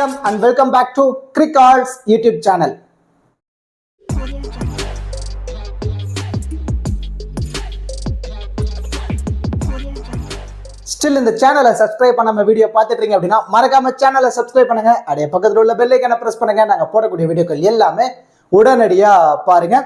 Vanakkam and welcome back to Crickets YouTube channel. Still in the channel subscribe பண்ணாம video பார்த்துட்டு இருக்கீங்க அப்படினா மறக்காம சேனலை subscribe பண்ணுங்க. அப்படியே பக்கத்துல உள்ள பெல் ஐகானை பிரஸ் பண்ணுங்க. நாங்க போடக்கூடிய வீடியோக்கள் எல்லாமே உடனடியா பாருங்க.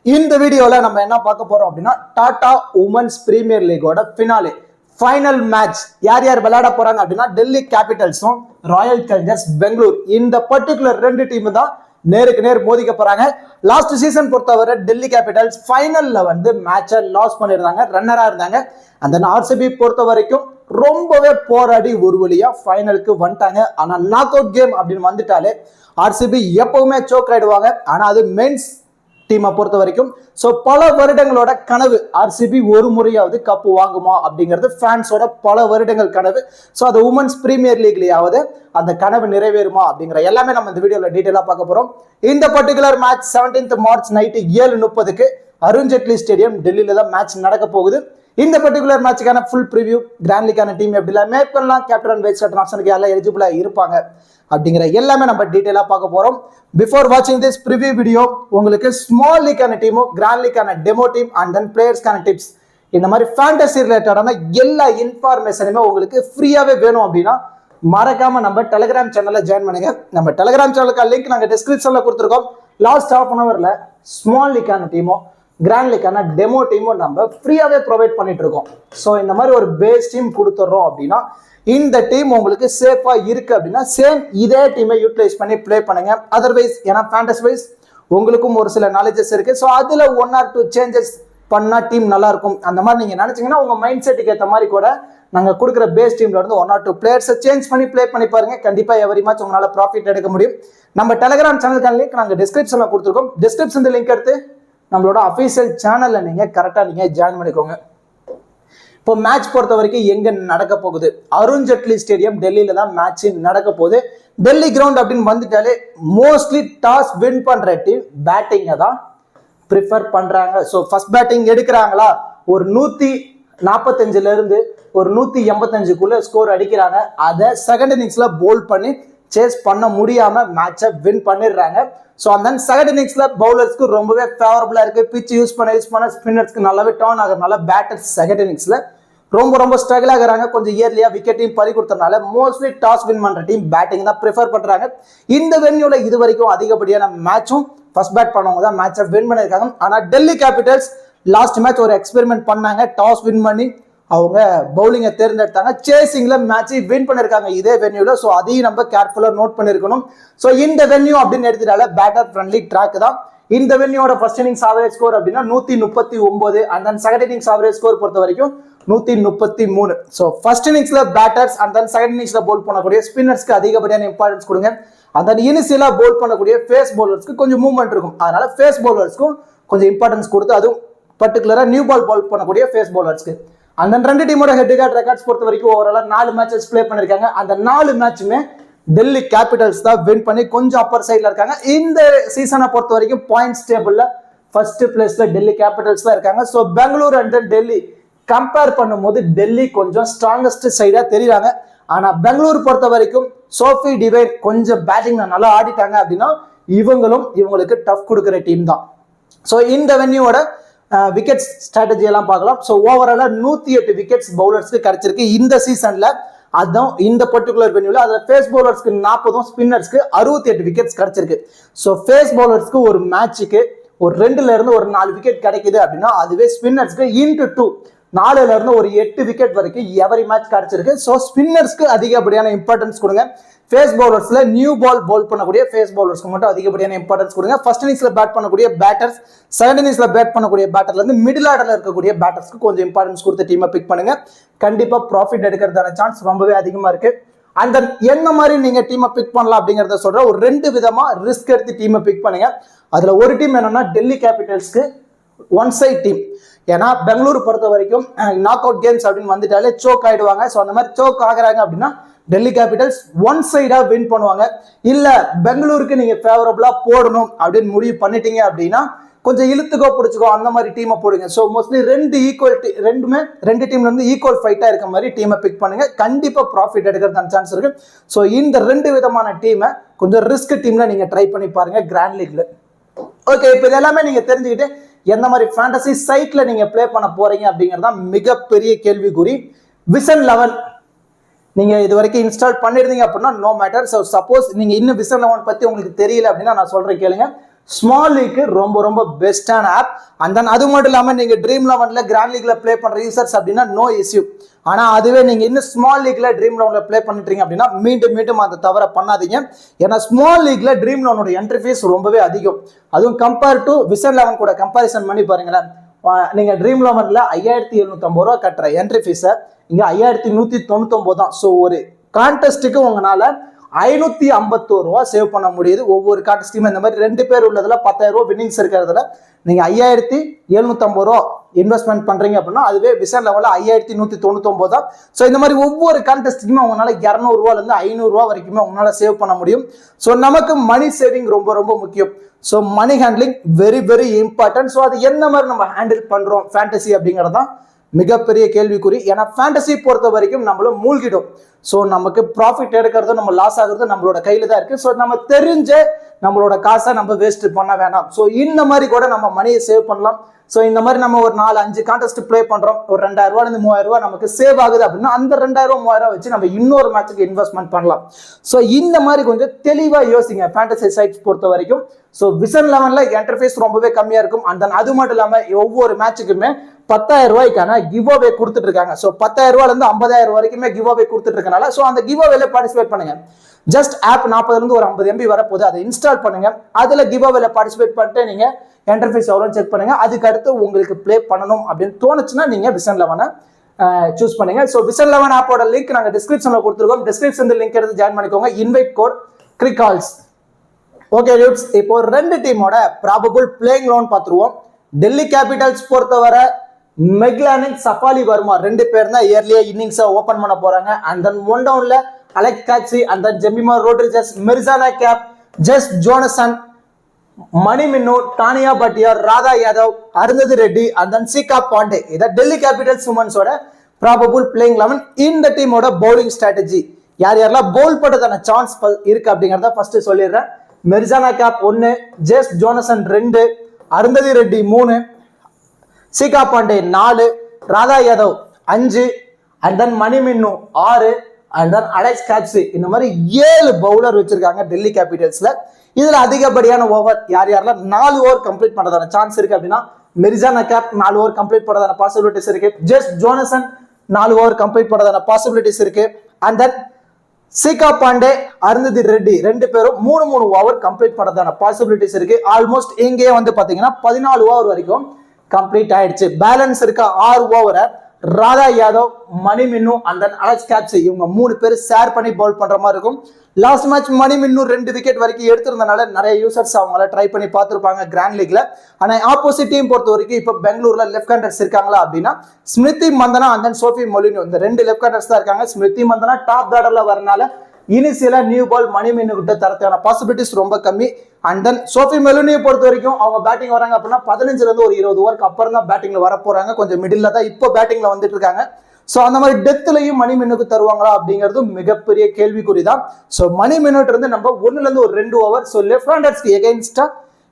இந்த வீடியோல நம்ம என்ன பார்க்க போறோம் அப்படினா டாடா உமன்ஸ் பிரீமியர் லீகோட ஃபினாலே ஃபைனல் மேட்ச் யார் யார் விளையாட போறாங்க அப்படின்னா டெல்லி கேபிட்டல்ஸும் ராயல் சேலஞ்சர்ஸ் பெங்களூர் இந்த பர்டிகுலர் ரெண்டு டீம் தான் நேருக்கு நேர் மோதிக்க போறாங்க. லாஸ்ட் சீசன் பொறுத்தவரை டெல்லி கேபிட்டல்ஸ் ஃபைனல்ல மேட்சை லாஸ் பண்ணிருந்தாங்க, ரன்னரா இருந்தாங்க. அந்த ஆர்சிபி பொறுத்த வரைக்கும் ரொம்பவே போராடி ஒரு வழியா ஃபைனலுக்கு வந்துட்டாங்க. ஆனா நாக் அவுட் கேம் அப்படின்னு வந்துட்டாலே ஆர்சிபி எப்பவுமே சோக் ஆயிடுவாங்க. ஆனா அது மென்ஸ் டீமை பொறுத்த வரைக்கும் பல வருடங்களோட கனவு ஆர்சிபி ஒரு முறையாவது கப்பு வாங்குமா அப்படிங்கிறது ஃபேன்ஸோட பல வருடங்கள் கனவு. அது உமன்ஸ் பிரீமியர் லீக்லயாவது அந்த கனவு நிறைவேறுமா அப்படிங்கிற எல்லாமே நம்ம இந்த வீடியோல டீடைலா பார்க்க போறோம். இந்த particular match 17th March night 7:30 Arun Jaitley stadium டெல்லியில தான் மேட்ச் நடக்க போகுது. இந்த பர்டிகுலர் மேட்சுக்கான ஃபுல் ப்ரிவியூ, கிராண்ட் லீக்கான டீம் எப்படிலாம் மேக் பண்ணலாம், கேப்டன் வைஸ் கேப்டன் ஆப்ஷனுக்கு யாரெல்லாம் எலிஜிபிளா இருப்பாங்க அப்படிங்கிற எல்லாமே நம்ம டீடைலா பார்க்க போறோம். பிஃபோர் வாட்சிங் திஸ் ப்ரிவியூ வீடியோ உங்களுக்கு ஸ்மால் லீக்கான டீமும் கிராண்ட் லீக்கான டெமோ டீம் அண்ட் தென் பிளேயர்ஸ்க்கான டிப்ஸ் இந்த மாதிரி ஃபேண்டசி ரிலேட்டடான எல்லா இன்ஃபர்மேஷனுமே உங்களுக்கு ஃப்ரீயாவே வேணும் அப்படின்னா மறக்காம நம்ம டெலிகிராம் சேனல்ல ஜாயின் பண்ணுங்க. நம்ம டெலிகிராம் சேனலுக்கு லிங்க் நாங்க டிஸ்கிரிப்ஷன்ல கொடுத்துருக்கோம். லாஸ்ட் ஹாஃப் அன் ஹவர்ல ஸ்மால் லீக்கான டீமோ கிராண்ட் லீக்கான டெமோ டீமும் நம்ம ஃப்ரீயாவே ப்ரொவைட் பண்ணிட்டு இருக்கோம். இந்த மாதிரி ஒரு பேஸ் டீம் கொடுத்துட்றோம் அப்படின்னா இந்த டீம் உங்களுக்கு சேஃபா இருக்கு அப்படின்னா சேம் இதே டீமை யூட்டிலைஸ் பண்ணி பிளே பண்ணுங்க. அதர்வைஸ் ஏன்னா ஃபேண்டசி வைஸ் உங்களுக்கும் ஒரு சில நாலேஜஸ் இருக்கு. அதுல 1 or 2 சேஞ்சஸ் பண்ணா டீம் நல்லா இருக்கும் அந்த மாதிரி நீங்க நினைச்சீங்கன்னா உங்க மைண்ட் செட்டுக்கு ஏற்ற மாதிரி கூட நாங்க கொடுக்குற பேஸ் டீம்ல இருந்து 1 or 2 பிளேயர்ஸை சேஞ்ச் பண்ணி பிளே பண்ணி பாருங்க. கண்டிப்பா எவரி மேட்ச் உங்களால ப்ராஃபிட் எடுக்க முடியும். நம்ம டெலிகிராம் சேனலுக்கான லிங்க் நாங்க டிஸ்கிரிப்ஷன்ல கொடுத்துருக்கோம். டிஸ்கிரிப்ஷன் லிங்க் எடுத்து நம்மளோட அஃபீஷியல் சேனல்ல நீங்க கரெக்டா நீங்க ஜாயின் பண்ணிக்கோங்க. இப்போ மேட்ச் பொறுத்த வரைக்கும் எங்க நடக்க போகுது, அருண் ஜெட்லி ஸ்டேடியம் டெல்லியில தான் மேட்ச் நடக்க போகுது. டெல்லி கிரவுண்ட் அப்படின்னு வந்துட்டாலே மோஸ்ட்லி டாஸ் வின் பண்ற டீம் பேட்டிங்கை தான் ப்ரிஃபர் பண்றாங்க. ஃபர்ஸ்ட் பேட்டிங் எடுக்கிறாங்களா ஒரு 145ல இருந்து ஒரு 185க்குள்ள ஸ்கோர் அடிக்கிறாங்க. அதை செகண்ட் இன்னிங்ஸ்ல போல் பண்ணி சேஸ் பண்ண முடியாம மேட்சை வின் பண்ணிடுறாங்க. அந்த செகண்ட் இன்னிங்ஸ்ல பவுலர்ஸ்க்கு ரொம்பவே ஃபேவரபிளா இருக்கு. பிச் யூஸ் பண்ண ஸ்பின்னர்ஸ்க்கு நல்லாவே டர்ன் ஆகிறதுனால பேட்டர்ஸ் செகண்ட் இன்னிங்ஸ்ல ரொம்ப ஸ்ட்ரகிள் ஆகுறாங்க. கொஞ்சம் இயர்லியா விக்கெட்டையும் பறி கொடுத்தனால மோஸ்ட்லி டாஸ் வின் பண்ற டீம் பேட்டிங் தான் ப்ரிஃபர் பண்றாங்க. இந்த வென்யூல இது வரைக்கும் அதிகப்படியான மேட்சும் ஃபர்ஸ்ட் பேட் பண்ணவங்க தான் மேட்சை வின் பண்ணிருக்காங்க. ஆனா டெல்லி கேபிட்டல்ஸ் லாஸ்ட் மேட்ச் ஒரு எக்ஸ்பெரிமெண்ட் பண்ணாங்க. டாஸ் வின் பண்ணி அவங்க பவுலிங்கை தேர்ந்தெடுத்தாங்க. சேசிங்ல மேட்சை வின் பண்ணிருக்காங்க இதே வென்யூல. அதையும் நம்ம கேர்ஃபுல்லா நோட் பண்ணிருக்கணும். இந்த வென்யூ அப்படின்னு எடுத்துட்டால பேட்டர் ஃப்ரெண்ட்லி ட்ராக் தான். இந்த வென்யூட ஃபர்ஸ்ட் இன்னிங்ஸ் ஆவரேஜ் ஸ்கோர் அப்படின்னா 139 and then second innings average score பொறுத்த வரைக்கும் 133. ஃபர்ஸ்ட் இன்னிங்ஸ்ல பேட்டர்ஸ் அண்ட் தென் செகண்ட் இன்னிங்ஸ்ல போல் பண்ணக்கூடிய ஸ்பின்னர்ஸ்க்கு அதிகப்படியான இம்பார்ட்டன்ஸ் கொடுங்க. அந்த இனிஷியலா போல் பண்ணக்கூடிய ஃபேஸ் பவுலர்ஸ்க்கு கொஞ்சம் மூவ்மெண்ட் இருக்கும். அதனால ஃபேஸ் பவுலர்ஸ்க்கும் கொஞ்சம் இம்பார்ட்டன்ஸ் கொடுத்து அதுவும் பர்டிகுலரா நியூ பால் போல் பண்ணக்கூடிய ஃபேஸ் பவுலர்ஸ்க்கு அந்த ரெண்டு டீமோட ஹெட் டு ஹெட் ரெக்கார்ட்ஸ் பொறுத்த வரைக்கும் ஓவராலா 4 மேட்சஸ் பிளே பண்ணிருக்காங்க. அந்த 4 மேட்சுமே டெல்லி கேபிட்டல்ஸ் தான் வின் பண்ணி கொஞ்சம் அப்பர் சைட்ல இருக்காங்க. இந்த சீசனை பொறுத்த வரைக்கும் பாயிண்ட்ஸ் டேபிள்ல ஃபர்ஸ்ட் பிளேஸ்ல டெல்லி கேபிட்டல்ஸ் தான் இருக்காங்க. பெங்களூர் அண்ட் டெல்லி கம்பேர் பண்ணும்போது டெல்லி கொஞ்சம் ஸ்ட்ராங்கஸ்ட் சைடா தெரியுறாங்க. ஆனா பெங்களூர் பொறுத்த வரைக்கும் சோஃபி டிவைன் கொஞ்சம் பேட்டிங் நல்லா ஆடிட்டாங்க அப்படின்னா இவங்களுக்கு டஃப் கொடுக்குற டீம் தான். இந்த வென்யூவோட விக்கெட் ஸ்ட்ராட்டஜி எல்லாம் பார்க்கலாம். ஓவராலா 108 விக்கெட்ஸ் பவுலர்ஸ்க்கு கிடைச்சிருக்கு இந்த சீசன்ல. அதான் இந்த பர்டிகுலர் வென்யூல அதுல ஃபேஸ் பவுலர்ஸ்க்கு 40, ஸ்பின்னர்ஸ்க்கு 68 விக்கெட்ஸ் கிடைச்சிருக்கு. ஃபேஸ் பவுலர்ஸ்க்கு ஒரு மேட்சுக்கு ஒரு 2ல இருந்து ஒரு 4 விக்கெட் கிடைக்குது அப்படின்னா அதுவே ஸ்பின்னர்ஸ்க்கு இன்டு 2 4ல இருந்து ஒரு 8 விக்கெட் வரைக்கும் எவரி மேட்ச் கிடைச்சிருக்கு. ஸ்பின்னர்ஸ்க்கு அதிகப்படியான இம்பார்ட்டன்ஸ் கொடுங்க. ஃபேஸ் பவுலர்ஸ்ல நியூ பால் போல் பண்ணக்கூடிய ஃபேஸ் பவுலர்ஸ்க்கு மட்டும் அதிகப்படியான இம்பார்ட்டன்ஸ் கொடுங்க. ஃபர்ஸ்ட் இன்னிங்ஸ்ல பேட் பண்ணக்கூடிய பேட்டர்ஸ், செகண்ட் இன்னிங்ஸ்ல பேட் பண்ணக்கூடிய பேட்டர்ல இருந்து மிடில் ஆர்டர்ல இருக்கக்கூடிய பேட்டர்ஸ்க்கு கொஞ்சம் இம்பார்ட்டன்ஸ் கொடுத்து டீமை பிக் பண்ணுங்க. கண்டிப்பா ப்ராஃபிட் எடுக்கிறதான சான்ஸ் ரொம்பவே அதிகமா இருக்கு. அந்த என்ன மாதிரி நீங்க டீமை பிக் பண்ணலாம் அப்படிங்கறத சொல்ற ஒரு 2 விதமா ரிஸ்க் எடுத்து டீமை பிக் பண்ணுங்க. அதுல ஒரு டீம் என்னன்னா டெல்லி கேபிட்டல்ஸ்க்கு ஒன் சைட் டீம். ஏன்னா பெங்களூர் பொறுத்த வரைக்கும் நாக் அவுட் கேம்ஸ் அப்படின்னு வந்துட்டாலே சோக் ஆயிடுவாங்க. அந்த மாதிரி சோக் ஆகுறாங்க அப்படின்னா டெல்லி கேபிட்டல்ஸ் ஒன் சைடா வின் பண்ணுவாங்க. இல்ல பெங்களூருக்கு நீங்க ஃபேவரபிளா போடணும் அப்படின்னு முடிவு பண்ணிட்டீங்க அப்படின்னா கொஞ்சம் இழுத்துக்கோ பிடிச்சிக்கோ அந்த மாதிரி டீமை போடுங்க. ஸோ மோஸ்ட்லி ரெண்டு டீம்ல இருந்து ஈக்குவல் ஃபைட்டா இருக்க மாதிரி டீமை பிக் பண்ணுங்க. கண்டிப்பா ப்ராஃபிட் எடுக்கிறதுக்கான சான்ஸ் இருக்கு. ஸோ இந்த 2 விதமான டீமை கொஞ்சம் ரிஸ்க் டீம்ல நீங்க ட்ரை பண்ணி பாருங்க கிராண்ட் லீக்ல. ஓகே, இப்போ இது எல்லாமே நீங்க தெரிஞ்சுக்கிட்டு எந்த மாதிரி ஃபேண்டசி சைட்ல நீங்க பிளே பண்ண போறீங்க அப்படிங்கறத மிகப்பெரிய கேள்விக்குறி. விசன் 11 நீங்க இது வரைக்கும் இன்ஸ்டால் பண்ணிருந்தீங்க அப்படின்னா நோ மேட்டர். ஸோ சப்போஸ் நீங்க இன்னும் விசன் 11 பத்தி உங்களுக்கு தெரியல அப்படின்னா நான் சொல்றேன் கேளுங்க. ஸ்மால் லீக்கு ரொம்ப ரொம்ப பெஸ்டான ஆப். அண்ட் தென் அது மட்டும் இல்லாமல் நீங்க ட்ரீம் 11ல கிராண்ட் லீக்ல பிளே பண்ற யூசர்ஸ் அப்படின்னா நோ இஷ்யூ. ஆனா அதுவே நீங்க இன்னும் ஸ்மால் லீக்ல ட்ரீம் 11ல பிளே பண்ணிட்டீங்க அப்படின்னா மீண்டும் அந்த தவறை பண்ணாதீங்க. ஏன்னா ஸ்மால் லீக்ல ட்ரீம் 11ஓட என்ட்ரி ஃபீஸ் ரொம்பவே அதிகம். அதுவும் கம்பேர் டு விசன் 11 கூட கம்பேரிசன் பண்ணி பாருங்களேன். நீங்க ட்ரீம் 11ல 5750 ரூபா கட்டுற என்ட்ரி ஃபீஸை இங்க 5199 தான். ஸோ ஒரு கான்டெஸ்ட்டுக்கு உங்களால 551 ரூபா சேவ் பண்ண முடியுது. ஒவ்வொரு கான்டெஸ்ட்டுமே இந்த மாதிரி 2 பேர் உள்ளதுல 10,000 ரூபா வின்னிங்ஸ் இருக்கிறதுல நீங்க 5750 ரூபா இன்வெஸ்ட்மெண்ட் பண்றீங்க அப்படின்னா அதுவே விசன் லெவலில் 5199 தான். ஸோ இந்த மாதிரி ஒவ்வொரு கான்டெஸ்ட்டுக்குமே உங்களால 200 ரூபாயிலிருந்து 500 ரூபா வரைக்குமே உங்களால சேவ் பண்ண முடியும். ஸோ நமக்கு மணி சேவிங் ரொம்ப ரொம்ப முக்கியம். So money handling very very important. So அது என்ன மாதிரி நம்ம ஹேண்டில் பண்றோம் ஃபேண்டசி அப்படிங்கிறது தான் மிகப்பெரிய கேள்விக்குறி. ஏன்னா ஃபேண்டசி பொறுத்த வரைக்கும் நம்மளும் மூழ்கிடும். ஸோ நமக்கு ப்ராஃபிட் எடுக்கிறது நம்ம லாஸ் ஆகுறது நம்மளோட கையில தான் இருக்கு. ஸோ நம்ம தெரிஞ்ச நம்மளோட காசை நம்ம வேஸ்ட் பண்ண வேணாம். ஸோ இந்த மாதிரி கூட நம்ம மணியை சேவ் பண்ணலாம். ஸோ இந்த மாதிரி நம்ம ஒரு 4-5 கான்டெஸ்ட் பிளே பண்றோம், ஒரு 2000 ரூபாயிலிருந்து 3000 ரூபாய் நமக்கு சேவ் ஆகுது அப்படின்னா அந்த 2000 3000 வச்சு நம்ம இன்னொரு மேட்சுக்கு இன்வெஸ்ட்மெண்ட் பண்ணலாம். ஸோ இந்த மாதிரி கொஞ்சம் தெளிவா யோசிங்க ஃபேண்டசி சைட்ஸ் பொறுத்த வரைக்கும். ஸோ விசன் 11ல இன்டர்ஃபேஸ் ரொம்பவே கம்மியா இருக்கும். அண்ட் அது மட்டும் இல்லாம ஒவ்வொரு மேட்சுக்குமே 10,000 ரூபாய்க்கான கிவ் அவே கொடுத்துட்டு இருக்காங்க. ஸோ 10,000 ரூபாயில இருந்து 50,000 வரைக்குமே கிவ் அவே கொடுத்துட்டு இருக்கனால ஸோ அந்த கிவ் அவேல பார்ட்டிசிபேட் பண்ணுங்க. ஜஸ்ட் ஆப் 40 இருந்து ஒரு 50 MB வரப்போது, அதை இன்ஸ்டால் பண்ணுங்க. அதுல கிவ் அவேல பார்ட்டிசிபேட் பண்ணிட்டு நீங்க இன்டர்ஃபேஸ் எவ்வளவு செக் பண்ணுங்க. அதுக்கு அடுத்து உங்களுக்கு பிளே பண்ணணும் அப்படின்னு தோணுச்சுன்னா நீங்க விசன் 11 சூஸ் பண்ணுங்க. ஸோ விசன் 11 ஆப்போட லிங்க் நாங்க டிஸ்கிரிப்ஷன்ல கொடுத்துருக்கோம். டிஸ்கிரிப்ஷன் லிங்க் எடுத்து ஜாயின் பண்ணிக்கோங்க. இன்வைட் கோட் கிரிகால்ஸ். ஓகே டியூட்ஸ், இப்போ 2 டீமோட ப்ராபபிள் பிளேயிங் லோன் பார்த்துருவோம். டெல்லி கேபிட்டல்ஸ் பொறுத்தவரை மெக்லானிக் சஃபாலி வர்மா 2 பேர் தான் இயர்லியா இன்னிங்ஸை ஓபன் பண்ண போறாங்க. அண்ட் தென் ஒன் டவுன்ல Alice Capsey, and then Jemimah Rodrigues, Marizanne Kapp, Jess Jonassen, Mani Minnu, Taniya பட்டியார், ராதா யாதவ், அருந்ததி ரெட்டி, அண்ட் தென் சீகா பாண்டே. இதை டெல்லி கேபிட்டல்ஸ் உமன்ஸோட ப்ராபபிள் பிளேயிங் 11. இந்த டீமோட பவுலிங் ஸ்ட்ராட்டஜி யார் யாரெல்லாம் பவுல் பண்றதான சான்ஸ் இருக்கு அப்படிங்கறத ஃபர்ஸ்ட் சொல்லிடுறேன். Marizanne Kapp 1, Jess Jonassen 2, Arundhati Reddy 3, Shikha Pandey 4, Radha Yadav 5, and then Mani Minnu 6, and then Alice Capsey. இந்த மாதிரி 7 பவுலர் வச்சிருக்காங்க டெல்லி கேபிட்டல்ஸ்ல. இதுல அதிகப்படியான ஓவர் யாரெல்லாம் 4 ஓவர் கம்ப்ளீட் பண்றதான சான்ஸ் இருக்கு அப்படின்னா Marizanne gap 4 over complete பண்றதான possibilities இருக்கு. ஜெஸ் ஜோனசன் 4 ஓவர் கம்ப்ளீட் பண்றதான பாசிபிலிட்டிஸ் இருக்கு. அண்ட் தென் சீகா பாண்டே, அருந்ததி ரெட்டி 2 பேரும் 3 ஓவர் கம்ப்ளீட் பண்றதான பாசிபிலிட்டிஸ் இருக்கு. ஆல்மோஸ்ட் இங்கேயே வந்து பாத்தீங்கன்னா 14 ஓவர் வரைக்கும் கம்ப்ளீட் ஆயிடுச்சு. பேலன்ஸ் இருக்க 6 ஓவரை Radha Yadav, Mani Minnu, and then Alice Capsey இவங்க 3 பேர் ஷேர் பண்ணி பவுல் பண்ற மாதிரி இருக்கும். லாஸ்ட் மேட்ச் மணிமின்னு 2 விக்கெட் வரைக்கும் எடுத்திருந்தனால நிறைய யூசர்ஸ் அவங்கள ட்ரை பண்ணி பார்த்துருப்பாங்க கிராண்ட் லீக்ல. ஆனா ஆப்போசிட் டீம் பொறுத்த வரைக்கும் இப்போ பெங்களூர்ல லெஃப்ட் ஹேண்டர்ஸ் இருக்காங்களா அப்படின்னா Smriti Mandhana and then Sophie Molineux இந்த 2 லெஃப்ட் ஹேண்டர்ஸ் தான் இருக்காங்க. ஸ்மிருதி மந்தனா டாப் ஆர்டர்ல வரனால இனிஷியலா நியூ பால் மணிமின்னு கிட்ட தரத்தான பாசிபிலிட்டிஸ் ரொம்ப கம்மி. அண்ட் தென் சோஃபி மெலுனியை பொறுத்த வரைக்கும் அவங்க பேட்டிங் வராங்க அப்படின்னா 15ல இருந்து ஒரு 20 ஓவருக்கு அப்புறம் தான் பேட்டிங்ல வர போறாங்க. கொஞ்சம் மிடில் தான் இப்போ பேட்டிங்ல வந்துட்டு இருக்காங்க. ஸோ அந்த மாதிரி டெத்லையும் மணிமின்னுக்கு தருவாங்களா அப்படிங்கிறது மிகப்பெரிய கேள்விக்குறி தான். ஸோ மணிமின்னுட்டு இருந்து நம்ம 1ல இருந்து ஒரு 2 ஓவர் ஸோ லெஃப்ட் ஹேண்டர்ஸ்க்கு எகெயின்ஸ்டா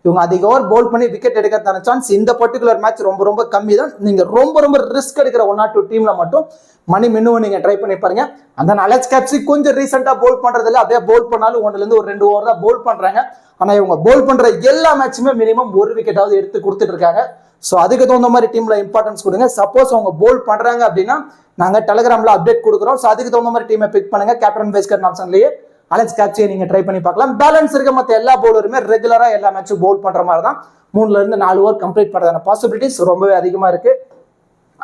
இவங்க அதிக ஓவர் பவுல் பண்ணி விக்கெட் எடுக்கிறதான சான்ஸ் இந்த பர்டிகுலர் மேட்ச் ரொம்ப ரொம்ப கம்மி தான். நீங்க ரொம்ப ரிஸ்க் எடுக்கிற 1 or 2 டீம்ல மட்டும் மணிமின்னுவை நீங்க ட்ரை பண்ணி பாருங்க. அந்த அலெக்ஸ் காட்சி கொஞ்சம் ரீசெண்டா பவுல் பண்றது இல்லை, அப்படியே பவுல் பண்ணாலும் 1ல இருந்து ஒரு 2 ஓவர் தான் பவுல் பண்றாங்க. ஆனா இவங்க பவுல் பண்ற எல்லா மேட்சுமே மினிமம் 1 விக்கெட்டாவது எடுத்து கொடுத்துட்டு இருக்காங்க. ஸோ அதுக்கு தகுந்த மாதிரி டீம்ல இம்பார்ட்டன்ஸ் கொடுங்க. சப்போஸ் அவங்க பவுல் பண்றாங்க அப்படின்னா நாங்க டெலிகிராம்ல அப்டேட் கொடுக்குறோம். ஸோ அதுக்கு தகுந்த மாதிரி டீமை பிக் பண்ணுங்க. கேப்டன் வைஸ் ஆப்ஷன்லயே அலெக்ஸ் காட்சியை நீங்க ட்ரை பண்ணி பார்க்கலாம். பேலன்ஸ் இருக்க மற்ற எல்லா பவுலருமே ரெகுலரா எல்லா மேட்சும் பவுல் பண்ற மாதிரி தான் 3ல இருந்து 4 ஓவர் கம்ப்ளீட் பண்றதான பாசிபிலிட்டிஸ் ரொம்பவே அதிகமா இருக்கு.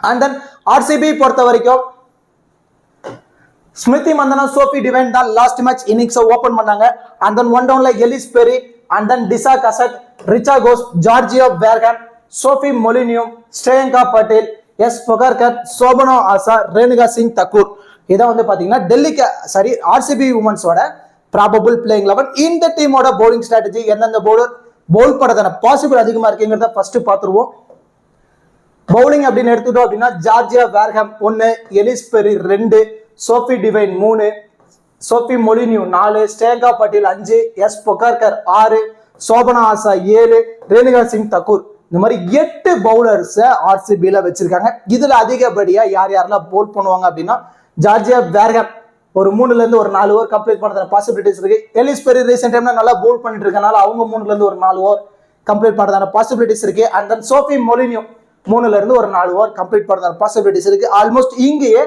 அண்ட் தென் ஆர்சிபி பொறுத்த வரைக்கும் ஸ்மிருதி மந்தனா, சோஃபி டிவைன் தான் லாஸ்ட் மேட்ச் இன்னிங்ஸ் ஓபன் பண்ணாங்க. அண்ட் தென் ஒன் டவுன்ல Ellyse Perry, and then Disha Kasat, Richa Ghosh, Georgia Wareham, Sophie Molineux, Shreyanka Patil, S Pokharkar, Sobhana Asha, Renuka Singh Thakur. இதான் வந்து பாத்தீங்கன்னா ஆர்சிபி உமன்ஸோட ப்ராபபிள் பிளேயிங் 11. இந்த டீமோட பவுலிங் ஸ்ட்ராட்டஜி எந்தெந்த பவுலர் பவுல் பண்றதான பாசிபிள் அதிகமா இருக்குங்கிறத ஃபர்ஸ்ட் பார்த்துருவோம். பவுலிங் அப்படின்னு எடுத்துட்டோம் அப்படின்னா Georgia Wareham 1, Ellyse Perry 2, Sophie Devine 3, Sophie Molineux 4, Shreyanka Patil 5, S Pokharkar 6, Sobhana Asha 7, Renuka Singh Thakur இந்த மாதிரி 8 பவுலர்ஸ் ஆர்சிபில வச்சிருக்காங்க. இதுல அதிகப்படியா யாரெல்லாம் பவுல் பண்ணுவாங்க அப்படின்னா ஜார்ஜியா வேர்ஹாம் ஒரு 3ல இருந்து ஒரு 4 ஓவர் கம்ப்ளீட் பண்றதுல பாசிபிலிட்டிஸ் இருக்கு. எலிஸ் பெரி ரீசென்ட் டைம்ல நல்லா பவுல் பண்ணிட்டு இருக்கனால அவங்க 3ல இருந்து ஒரு 4 ஓவர் கம்ப்ளீட் பண்றதான பாசிபிலிட்டிஸ் இருக்கு. அண்ட் தென் சோஃபி மொலினியூ 3ல இருந்து ஒரு 4 ஓவர் கம்ப்ளீட் பண்றதான பாசிபிலிட்டிஸ் இருக்கு. ஆல்மோஸ்ட் இங்கேயே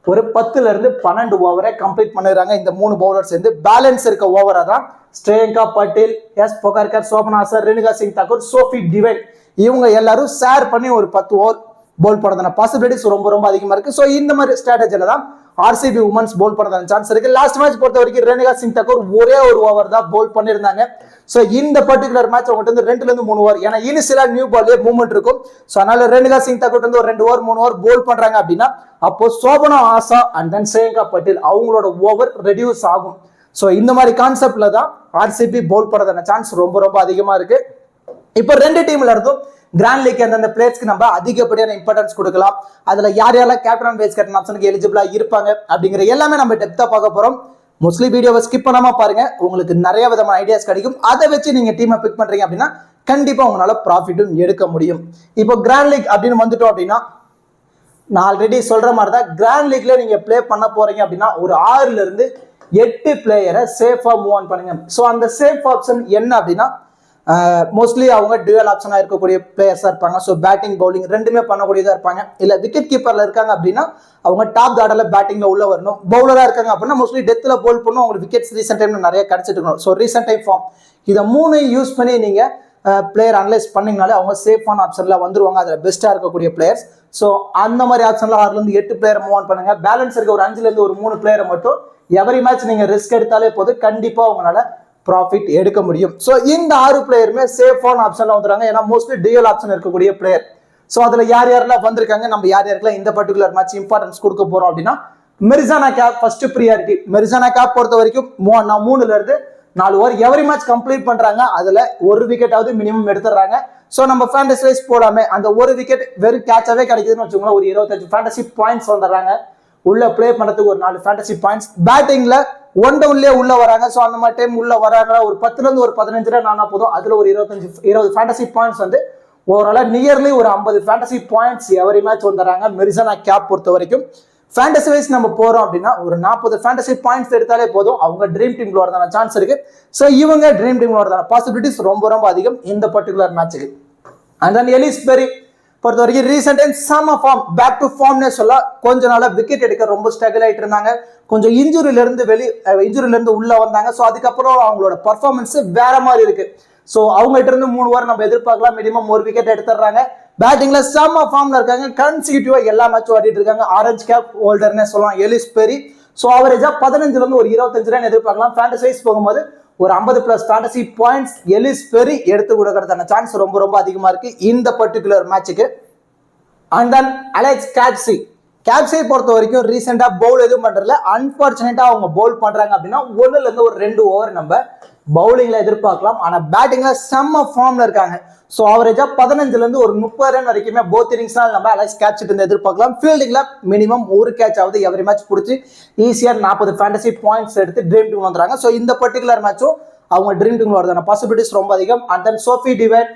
ஒரு 10ல இருந்து 12 ஓவரை கம்ப்ளீட் பண்ணிடுறாங்க இந்த 3 பவுலர்ஸ் சேர்ந்து. பேலன்ஸ் இருக்க ஓவரா தான் ஸ்ரேயங்கா பட்டேல், எஸ் பொகார்கர், சோபனா ஆசா, ரேணுகா சிங் தாக்கூர், சோஃபி டிவைன் இவங்க எல்லாரும் ஷேர் பண்ணி ஒரு 10 ஓவர் பவுல் பண்றதான பாசிபிலிட்டிஸ் ரொம்ப ரொம்ப அதிகமா இருக்கு. ஸோ இந்த மாதிரி ஸ்ட்ராட்டஜில தான் ஆர்சிபி உமன்ஸ் பவுல் பண்றதான சான்ஸ் இருக்கு. லாஸ்ட் மேட்ச் பொறுத்த வரைக்கும் ரேணுகா சிங் தாக்கூர் ஒரே ஒரு ஓவர் தான் பவுல் பண்ணிருந்தாங்க. ஸோ இந்த பர்டிகுலர் மேட்ச் அவங்ககிட்ட இருந்து 2ல இருந்து 3 ஓவர், ஏன்னா இனிஷியலா நியூ பால்லே மூவ்மெண்ட் இருக்கும். ஸோ அதனால ரேணுகா சிங் தாக்கூர் வந்து ஒரு 2 ஓவர் 3 ஓவர் பவுல் பண்றாங்க அப்படின்னா அப்போ சோபனா ஆசா அண்ட் தென் ஸ்ரேயங்கா பட்டேல் அவங்களோட ஓவர் ரெடியூஸ் ஆகும். ஸோ இந்த மாதிரி கான்செப்ட்ல தான் ஆர்சிபி பவுல் பண்றதான சான்ஸ் ரொம்ப ரொம்ப அதிகமா இருக்கு. இப்போ 2 டீம்ல இருந்தும் கிராண்ட் லீக் அந்தந்த பிளேயர்ஸ்க்கு நம்ம அதிகப்படியான இம்பார்ட்டன்ஸ் கொடுக்கலாம். அதுல யாரெல்லாம் கேப்டன் வைஸ் கேப்டன் ஆப்ஷனுக்கு எலிஜிபிளா இருப்பாங்க அப்படிங்கிற எல்லாமே நம்ம டெப்தா பார்க்க போறோம். மோஸ்ட்லி வீடியோவை ஸ்கிப் பண்ணாம பாருங்க, உங்களுக்கு நிறைய விதமான ஐடியாஸ் கிடைக்கும். அதை வச்சு நீங்க டீமை பிக் பண்றீங்க அப்படின்னா கண்டிப்பா உங்களால ப்ராஃபிட்டும் எடுக்க முடியும். இப்போ கிராண்ட் லீக் அப்படின்னு வந்துட்டோம் அப்படின்னா நான் ஆல்ரெடி சொல்ற மாதிரி தான் கிராண்ட் லீக்ல நீங்க பிளே பண்ண போறீங்க அப்படின்னா ஒரு 6ல இருந்து 8 பிளேயரை சேஃபா மூவ் ஆன் பண்ணுங்க. ஸோ அந்த சேஃப் ஆப்ஷன் என்ன அப்படின்னா மோஸ்ட்லி அவங்க டுவல் ஆப்ஷனா இருக்கக்கூடிய பிளேயர்ஸா இருப்பாங்க. ஸோ பேட்டிங் பவுலிங் ரெண்டுமே பண்ணக்கூடியதா இருப்பாங்க. இல்ல விக்கெட் கீப்பர்ல இருக்காங்க அப்படின்னா அவங்க டாப் ஆர்டர்ல பேட்டிங்ல உள்ள வரணும். பவுலரா இருக்காங்க அப்படின்னா மோஸ்ட்லி டெத்ல பவுல் பண்ணும். அவங்களுக்கு விக்கெட்ஸ் ரீசென்ட் டைம்ல நிறைய கிடைச்சிட்டு இருக்கணும். ஸோ ரீசென்ட் டைம் ஃபார்ம் இதை 3 யூஸ் பண்ணி நீங்க பிளேயர் அனலைஸ் பண்ணீங்கனாலே அவங்க சேஃபான ஆப்ஷன்ல வந்துருவாங்க. அதுல பெஸ்டா இருக்கக்கூடிய பிளேயர்ஸ். ஸோ அந்த மாதிரி ஆப்ஷன்ல 6ல இருந்து 8 பிளேயர் மூவ் ஆன் பண்ணுங்க. பேலன்ஸ் இருக்க ஒரு 5ல இருந்து ஒரு 3 பிளேயரை மட்டும் எவரி மேட்ச் நீங்க ரிஸ்க் எடுத்தாலே போது கண்டிப்பா உங்களால ப்ராஃபிட் எடுக்க முடியும். ஸோ இந்த 6 பிளேயருமே சேஃபான ஆப்ஷன்ல வந்துறாங்க. ஏன்னா மோஸ்ட்லி டிஎல் ஆப்ஷன் இருக்கக்கூடிய பிளேயர். ஸோ அதுல யாரெல்லாம் வந்திருக்காங்க, நம்ம யாருக்கெல்லாம் இந்த பர்டிகுலர் மேட்ச் இம்பார்ட்டன்ஸ் கொடுக்க போறோம் அப்படின்னா Marizanne gap first priority. மிர்சானா gap பொறுத்த வரைக்கும் 3ல இருந்து 4 ஓவர் எவரி மேட்ச் கம்ப்ளீட் பண்றாங்க. அதுல ஒரு விக்கெட்டாவது மினிமம் எடுத்துறாங்க. ஸோ நம்ம ஃபேண்டசி வைஸ் போடாம அந்த ஒரு விக்கெட் வெறும் கேட்சாவே கிடைக்குதுன்னு வச்சுக்கோங்களேன், ஒரு 25 ஃபேண்டசி பாயிண்ட்ஸ் வந்துடுறாங்க. உள்ள பிளே பண்றதுக்கு ஒரு 4 ஃபேண்டசி பாயிண்ட்ஸ். பேட்டிங்ல 1 டவுன்லயே உள்ள வராங்க. ஸோ அந்த மாதிரி டைம் உள்ள வராங்க. ஒரு 10ல இருந்து ஒரு 15 ரன் ஆனா போதும். அதுல ஒரு 20 ஃபேண்டசி பாயிண்ட்ஸ் வந்து ஓவரால் நியர்லி ஒரு 50 ஃபேண்டசி பாயிண்ட்ஸ் எவரி மேட்ச் வந்துடுறாங்க. மிர்சானா கேப் பொறுத்த வரைக்கும் ஃபேண்டசி வைஸ் நம்ம போறோம் அப்படின்னா ஒரு 40 ஃபேண்டசி பாயிண்ட்ஸ் எடுத்தாலே போதும் அவங்க ட்ரீம் டீம்ல வரதான சான்ஸ் இருக்கு. ஸோ இவங்க ட்ரீம் டீம்ல வரதான பாசிபிலிட்டிஸ் ரொம்ப ரொம்ப அதிகம் இந்த பர்டிகுலர் மேட்சுக்கு. அண்ட் தென் எலிஸ் பெரி பொறுத்த வரைக்கும் ரீசெண்ட் டைம் சம ஃபார்ம், பேக் டு ஃபார்ம்னே சொல்ல. கொஞ்ச நாளா விக்கெட் எடுக்க ரொம்ப ஸ்ட்ரகிள் ஆயிட்டு இருந்தாங்க. கொஞ்சம் இன்ஜுரியில இருந்து உள்ள வந்தாங்க. ஸோ அதுக்கப்புறம் அவங்களோட பர்ஃபார்மன்ஸ் வேற மாதிரி இருக்கு. ஸோ அவங்ககிட்ட இருந்து 3 ஓவர் நம்ம எதிர்பார்க்கலாம். மினிமம் ஒரு விக்கெட் எடுத்துறாங்க. பேட்டிங்ல செம்ம ஃபார்ம்ல இருக்காங்க. கன்சிக்யூட்டிவா எல்லா மேட்சும் ஆடிட்டு இருக்காங்க. ஆரஞ்சு கேப் ஹோல்டர்னே சொல்லலாம் எலிஸ் பெரி. ஸோ அவரேஜா 15ல இருந்து ஒரு 25 ரன் எதிர்பார்க்கலாம். ஃபேண்டசி வைஸ் போகும்போது ஒரு 50+ ஃபேண்டசி பாயிண்ட்ஸ் எலிஸ் பெரி எடுத்து கொடுக்கறதான சான்ஸ் ரொம்ப ரொம்ப அதிகமா இருக்கு இந்த பர்டிகுலர் மேட்சுக்கு. அண்ட் தென் அலெக்ஸ் கேப்ஸை பொறுத்த வரைக்கும் ரீசெண்டா பவுல் எதுவும் பண்றதுல. அன்பார்ச்சுனேட்டா அவங்க பவுல் பண்றாங்க அப்படின்னா 1ல இருந்து ஒரு 2 ஓவர் நம்ம பவுலிங்ல எதிர்பார்க்கலாம். ஆனா பேட்டிங்ல செம்ம ஃபார்ம்ல இருக்காங்க. ஸோ அவரேஜா 15ல இருந்து ஒரு 30 ரன் வரைக்குமே போத் இன்னிங்ஸ்னால நம்ம அலெக்ஸ் கேட்ச் இருந்து எதிர்பார்க்கலாம். ஃபீல்டிங்ல மினிமம் ஒரு கேட்ச் ஆகுது எவரி மேட்ச் பிடிச்சி ஈஸியா 40 ஃபேண்டசி பாயிண்ட்ஸ் எடுத்து ட்ரீம் டீம் வந்துறாங்க. ஸோ இந்த பர்டிகுலர் மேட்சும் அவங்க ட்ரீம் டீம்ல வரதான பாசிபிலிட்டிஸ் ரொம்ப அதிகம். அண்ட் தென் சோஃபி டிவைன்